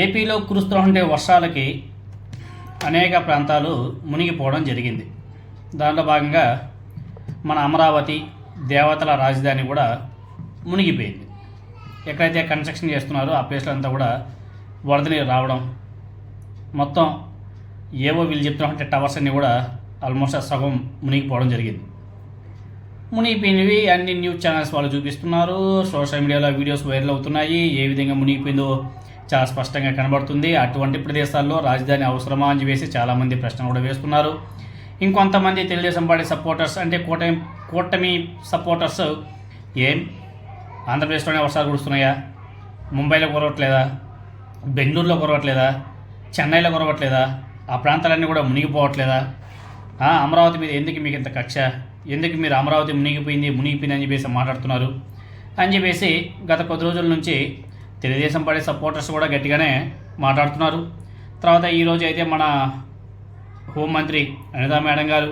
ఏపీలో కురుస్తున్నటువంటి వర్షాలకి అనేక ప్రాంతాలు మునిగిపోవడం జరిగింది. దాంట్లో భాగంగా మన అమరావతి దేవతల రాజధాని కూడా మునిగిపోయింది. ఎక్కడైతే కన్స్ట్రక్షన్ చేస్తున్నారో ఆ ప్లేస్లో అంతా కూడా వరద నీరు రావడం, మొత్తం ఏవో వీళ్ళు చెప్తున్నటువంటి టవర్స్ అన్నీ కూడా ఆల్మోస్ట్ సగం మునిగిపోవడం జరిగింది. మునిగిపోయినవి అన్ని న్యూస్ ఛానల్స్ వాళ్ళు చూపిస్తున్నారు. సోషల్ మీడియాలో వీడియోస్ వైరల్ అవుతున్నాయి. ఏ విధంగా మునిగిపోయిందో చాలా స్పష్టంగా కనబడుతుంది. అటువంటి ప్రదేశాల్లో రాజధాని అవసరమా అని చెప్పేసి చాలామంది ప్రశ్నలు కూడా వేస్తున్నారు. ఇంకొంతమంది తెలుగుదేశం పార్టీ సపోర్టర్స్, అంటే కూటమి సపోర్టర్స్, ఏం ఆంధ్రప్రదేశ్లోనే వర్షాలు కురుస్తున్నాయా, ముంబైలో కురవట్లేదా, బెంగళూరులో కురవట్లేదా, చెన్నైలో కురవట్లేదా, ఆ ప్రాంతాలన్నీ కూడా మునిగిపోవట్లేదా, అమరావతి మీద ఎందుకు మీకు ఇంత కక్ష, ఎందుకు మీరు అమరావతి మునిగిపోయింది అని చెప్పేసి మాట్లాడుతున్నారు అని చెప్పేసి గత కొద్ది రోజుల నుంచి తెలుగుదేశం పార్టీ సపోర్టర్స్ కూడా గట్టిగానే మాట్లాడుతున్నారు. తర్వాత ఈరోజు అయితే మన హోంమంత్రి అనితా మేడం గారు,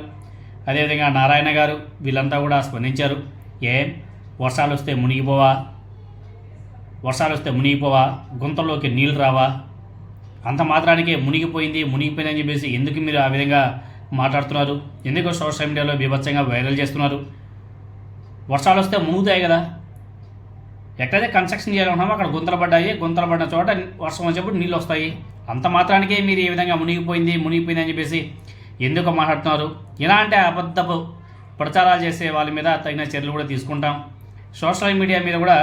అదేవిధంగా నారాయణ గారు, వీళ్ళంతా కూడా స్పందించారు. వర్షాలు వస్తే మునిగిపోవా, గుంతల్లోకి నీళ్ళు రావా, అంత మాత్రానికే మునిగిపోయింది అని చెప్పేసి ఎందుకు మీరు ఆ విధంగా మాట్లాడుతున్నారు, ఎందుకు సోషల్ మీడియాలో బీభత్సంగా వైరల్ చేస్తున్నారు? వర్షాలు వస్తే మునుగుతాయి కదా, ఎక్కడైతే కన్స్ట్రక్షన్ చేయాలనుకున్నామో అక్కడ గుంతలు పడ్డ చోట వర్షం వచ్చేప్పుడు నీళ్ళు వస్తాయి. అంత మాత్రానికే మీరు ఈ విధంగా మునిగిపోయింది అని చెప్పేసి ఎందుకు మాట్లాడుతున్నారు? ఇలాంటి అబద్ధపు ప్రచారాలు చేసే వాళ్ళ మీద తగిన చర్యలు కూడా తీసుకుంటాం. సోషల్ మీడియాలో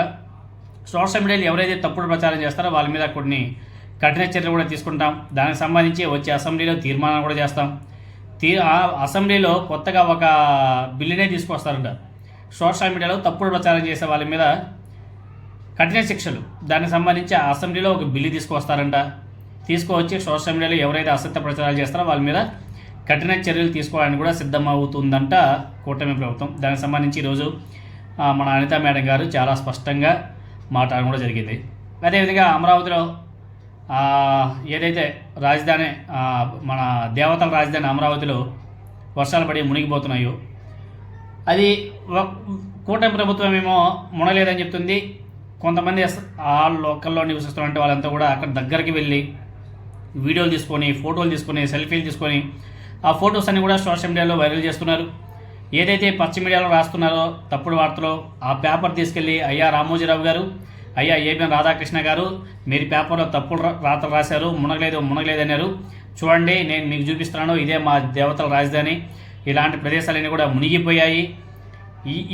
ఎవరైతే తప్పుడు ప్రచారం చేస్తారో వాళ్ళ మీద కొన్ని కఠిన చర్యలు కూడా తీసుకుంటాం. దానికి సంబంధించి వచ్చే అసెంబ్లీలో తీర్మానం కూడా చేస్తాం. అసెంబ్లీలో కొత్తగా ఒక బిల్లునే తీసుకొస్తారంట. సోషల్ మీడియాలో తప్పుడు ప్రచారం చేసే వాళ్ళ మీద కఠిన శిక్షలు, దానికి సంబంధించి అసెంబ్లీలో ఒక బిల్లు తీసుకొస్తారంట. తీసుకువచ్చి సోషల్ మీడియాలో ఎవరైతే అసత్య ప్రచారాలు చేస్తారో వాళ్ళ మీద కఠిన చర్యలు తీసుకోవడానికి కూడా సిద్ధమవుతుందంట కూటమి ప్రభుత్వం. దానికి సంబంధించి ఈరోజు మన అనితా మేడం గారు చాలా స్పష్టంగా మాట్లాడడం కూడా జరిగింది. అదేవిధంగా అమరావతిలో ఏదైతే రాజధాని, మన దేవతల రాజధాని అమరావతిలో వర్షాలు పడి మునిగిపోతున్నాయో అది కూటమి ప్రభుత్వం ఏమో మునలేదని చెప్తుంది. కొంతమంది ఆ లోకల్లో నివసిస్తున్నటువంటి వాళ్ళంతా కూడా అక్కడ దగ్గరికి వెళ్ళి వీడియోలు తీసుకొని, ఫోటోలు తీసుకొని, సెల్ఫీలు తీసుకొని ఆ ఫొటోస్ అన్ని కూడా సోషల్ మీడియాలో వైరల్ చేస్తున్నారు. ఏదైతే పచ్చ మీడియాలో రాస్తున్నారో తప్పుడు వార్తలో ఆ పేపర్ తీసుకెళ్ళి, అయ్యా రామోజీరావు గారు, అయ్యా ఏబిఎన్ రాధాకృష్ణ గారు, మీరు పేపర్లో తప్పుడు రాతలు రాశారు, మునగలేదు అన్నారు, చూడండి నేను మీకు చూపిస్తున్నాను, ఇదే మా దేవతల రాజధాని, ఇలాంటి ప్రదేశాలన్నీ కూడా మునిగిపోయాయి,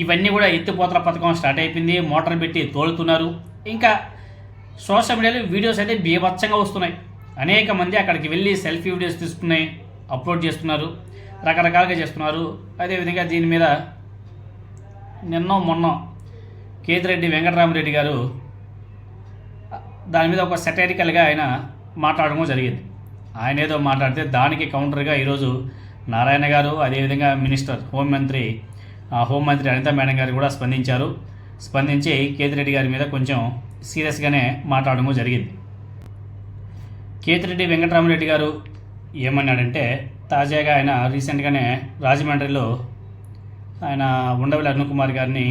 ఇవన్నీ కూడా ఎత్తిపోతల పథకం స్టార్ట్ అయిపోయింది, మోటార్ పెట్టి తోలుతున్నారు. ఇంకా సోషల్ మీడియాలో వీడియోస్ అయితే బీభత్సంగా వస్తున్నాయి. అనేక మంది అక్కడికి వెళ్ళి సెల్ఫీ వీడియోస్ తీసుకుని అప్లోడ్ చేస్తున్నారు, రకరకాలుగా చేస్తున్నారు. అదేవిధంగా దీని మీద మొన్న కేతిరెడ్డి వెంకటరామరెడ్డి గారు దాని మీద ఒక సెటైరికల్గా ఆయన మాట్లాడడం జరిగింది. ఆయన ఏదో మాట్లాడితే దానికి కౌంటర్గా ఈరోజు నారాయణ గారు, అదేవిధంగా హోంమంత్రి అనితా మేడం గారు కూడా స్పందించి కేతిరెడ్డి గారి మీద కొంచెం సీరియస్గానే మాట్లాడడం జరిగింది. కేతిరెడ్డి వెంకటరామరెడ్డి గారు ఏమన్నాడంటే, తాజాగా ఆయన రీసెంట్గానే రాజమండ్రిలో ఆయన ఉండవల్లి అరుణ్ కుమార్ గారిని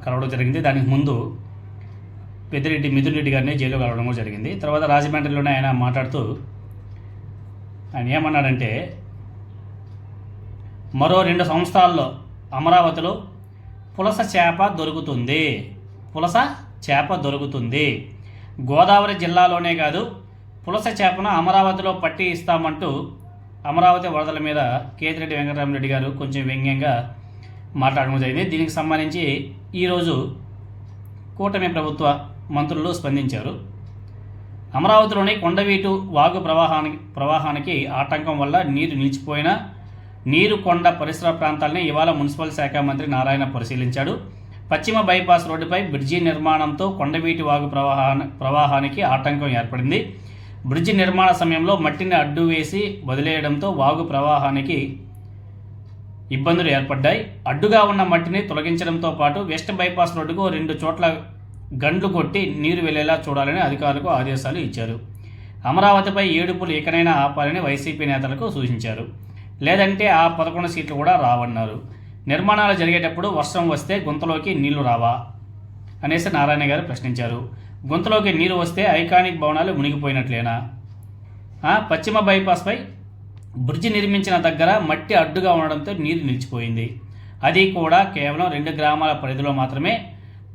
కలవడం జరిగింది. దానికి ముందు పెద్దిరెడ్డి మిథున్ రెడ్డి గారిని జైల్లో కలవడం కూడా జరిగింది. తర్వాత రాజమండ్రిలోనే ఆయన మాట్లాడుతూ ఆయన ఏమన్నాడంటే, మరో 2 సంవత్సరాల్లో అమరావతిలో పులస చేప దొరుకుతుంది. గోదావరి జిల్లాలోనే కాదు, పులస చేపను అమరావతిలో పట్టి ఇస్తామంటూ అమరావతి వరదల మీద కేతిరెడ్డి వెంకటరామరెడ్డి గారు కొంచెం వ్యంగ్యంగా మాట్లాడడం జరిగింది. దీనికి సంబంధించి ఈరోజు కూటమి ప్రభుత్వ మంత్రులు స్పందించారు. అమరావతిలోని కొండవీటు వాగు ప్రవాహానికి ఆటంకం వల్ల నీరు నిలిచిపోయిన నీరుకొండ పరిసర ప్రాంతాలని ఇవాళ మున్సిపల్ శాఖ మంత్రి నారాయణ పరిశీలించాడు. పశ్చిమ బైపాస్ రోడ్డుపై బ్రిడ్జి నిర్మాణంతో కొండవీటి వాగు ప్రవాహానికి ఆటంకం ఏర్పడింది. బ్రిడ్జి నిర్మాణ సమయంలో మట్టిని అడ్డు వేసి వదిలేయడంతో వాగు ప్రవాహానికి ఇబ్బందులు ఏర్పడ్డాయి. అడ్డుగా ఉన్న మట్టిని తొలగించడంతో పాటు వెస్ట్ బైపాస్ రోడ్డుకు 2 చోట్ల గండ్లు కొట్టి నీరు వెళ్లేలా చూడాలని అధికారులకు ఆదేశాలు ఇచ్చారు. అమరావతిపై ఏడుపులు ఇకనైనా ఆపాలని వైసీపీ నేతలకు సూచించారు. లేదంటే ఆ 11 సీట్లు కూడా రావన్నారు. నిర్మాణాలు జరిగేటప్పుడు వర్షం వస్తే గుంతలోకి నీళ్లు రావా అనేసి నారాయణ గారు ప్రశ్నించారు. గుంతలోకి నీరు వస్తే ఐకానిక్ భవనాలు మునిగిపోయినట్లేనా? పశ్చిమ బైపాస్పై బ్రిడ్జి నిర్మించిన దగ్గర మట్టి అడ్డుగా ఉండడంతో నీరు నిలిచిపోయింది. అది కూడా కేవలం 2 గ్రామాల పరిధిలో మాత్రమే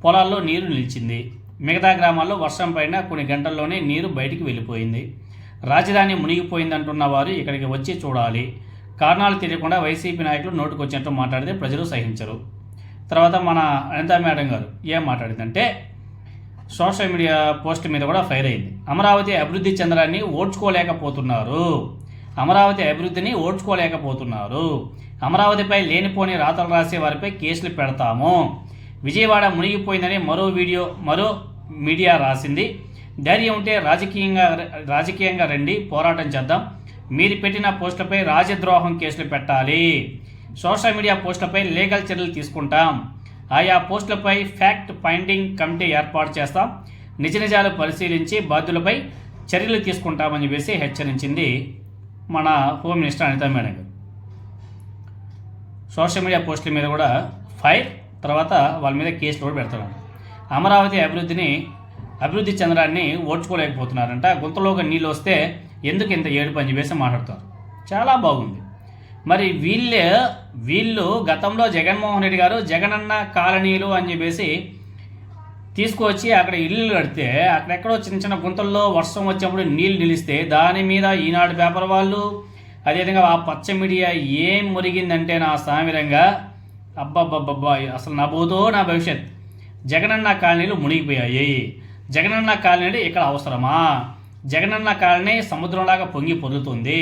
పొలాల్లో నీరు నిలిచింది. మిగతా గ్రామాల్లో వర్షం పడిన కొన్ని గంటల్లోనే నీరు బయటికి వెళ్ళిపోయింది. రాజధాని మునిగిపోయిందంటున్న వారు ఇక్కడికి వచ్చి చూడాలి. కారణాలు తెలియకుండా వైసీపీ నాయకులు నోటుకొచ్చినట్టు మాట్లాడితే ప్రజలు సహించరు. తర్వాత మన అనితా మేడం గారు ఏం మాట్లాడిందంటే సోషల్ మీడియా పోస్ట్ మీద కూడా ఫైర్ అయింది. అమరావతి అభివృద్ధి చెందడాన్ని ఓడ్చుకోలేకపోతున్నారు. అమరావతి అభివృద్ధిని ఓడ్చుకోలేకపోతున్నారు. అమరావతిపై లేనిపోని రాతలు రాసే వారిపై కేసులు పెడతాము. విజయవాడ మునిగిపోయిందని మరో మీడియా రాసింది. ధైర్యం ఉంటే రాజకీయంగా రండి, పోరాటం చేద్దాం. మీరు పెట్టిన పోస్టులపై రాజద్రోహం కేసులు పెట్టాలి. సోషల్ మీడియా పోస్టులపై లీగల్ చర్యలు తీసుకుంటాం. ఆయా పోస్టులపై ఫ్యాక్ట్ ఫైండింగ్ కమిటీ ఏర్పాటు చేస్తాం. నిజాలు పరిశీలించి బాధ్యులపై చర్యలు తీసుకుంటామని చెప్పేసి హెచ్చరించింది మన హోమ్ మినిస్టర్ అనితా మేడం గారు. సోషల్ మీడియా పోస్టుల మీద కూడా ఫైర్, తర్వాత వాళ్ళ మీద కేసులు కూడా పెడతారు. అమరావతి అభివృద్ధి చెందడాన్ని ఓడ్చుకోలేకపోతున్నారంట. గుంతలోకి నీళ్ళు వస్తే ఎందుకు ఇంత ఏడుపు అని చెప్పేసి మాట్లాడతారు. చాలా బాగుంది. మరి వీళ్ళు గతంలో జగన్మోహన్ రెడ్డి గారు జగనన్న కాలనీలు అని చెప్పేసి తీసుకొచ్చి అక్కడ ఇల్లు కడితే అక్కడెక్కడో చిన్న చిన్న గుంతల్లో వర్షం వచ్చినప్పుడు నీళ్ళు నిలిస్తే దాని మీద ఈనాడు పేపర్ వాళ్ళు, అదేవిధంగా ఆ పచ్చ మీడియా ఏం మురిగిందంటే నా సామిరంగా అబ్బబ్బబ్బబ్బా, అసలు నా భూతో నా భవిష్యత్. జగనన్న కాలనీలు మునిగిపోయాయి. జగనన్న కాలనీ ఇక్కడ అవసరమా? జగనన్న కాలనీ సముద్రంలాగా పొంగి పొర్లుతుంది.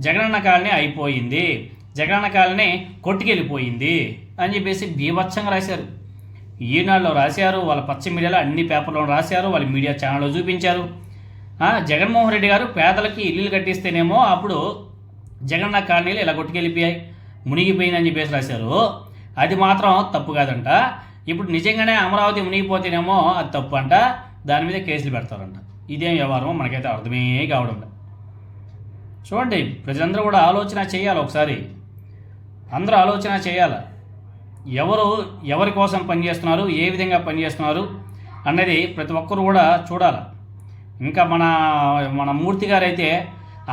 జగనన్న కాలనీ అయిపోయింది. జగనన్న కాలనీ కొట్టుకెళ్ళిపోయింది అని చెప్పేసి బీభత్సంగా రాశారు. ఈనాడులో రాశారు, వాళ్ళ పచ్చ మీడియాలో అన్ని పేపర్లో రాశారు, వాళ్ళ మీడియా ఛానల్లో చూపించారు. జగన్మోహన్ రెడ్డి గారు పేదలకి ఇల్లు కట్టిస్తేనేమో అప్పుడు జగనన్న కాలనీలు ఇలా కొట్టుకెళ్ళిపోయాయి, మునిగిపోయిందని చెప్పేసి రాశారు. అది మాత్రం తప్పు కాదంట. ఇప్పుడు నిజంగానే అమరావతి మునిగిపోతేనేమో అది తప్పు అంట. దాని మీద కేసులు పెడతారంట. ఇదేం వ్యవహారమో మనకైతే అర్థమే కావడం లేదు. చూడండి, ప్రజలందరూ కూడా ఆలోచన చేయాలి. ఒకసారి అందరూ ఆలోచన చేయాలి. ఎవరి కోసం పనిచేస్తున్నారు, ఏ విధంగా పనిచేస్తున్నారు అన్నది ప్రతి ఒక్కరు కూడా చూడాలి. ఇంకా మన మూర్తి గారు అయితే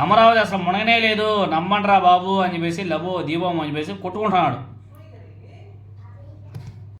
అమరావతి అసలు మునగనే లేదు, నమ్మండ్రా బాబు అని చెప్పేసి లబో దీపం అని చెప్పేసి కొట్టుకుంటున్నాడు.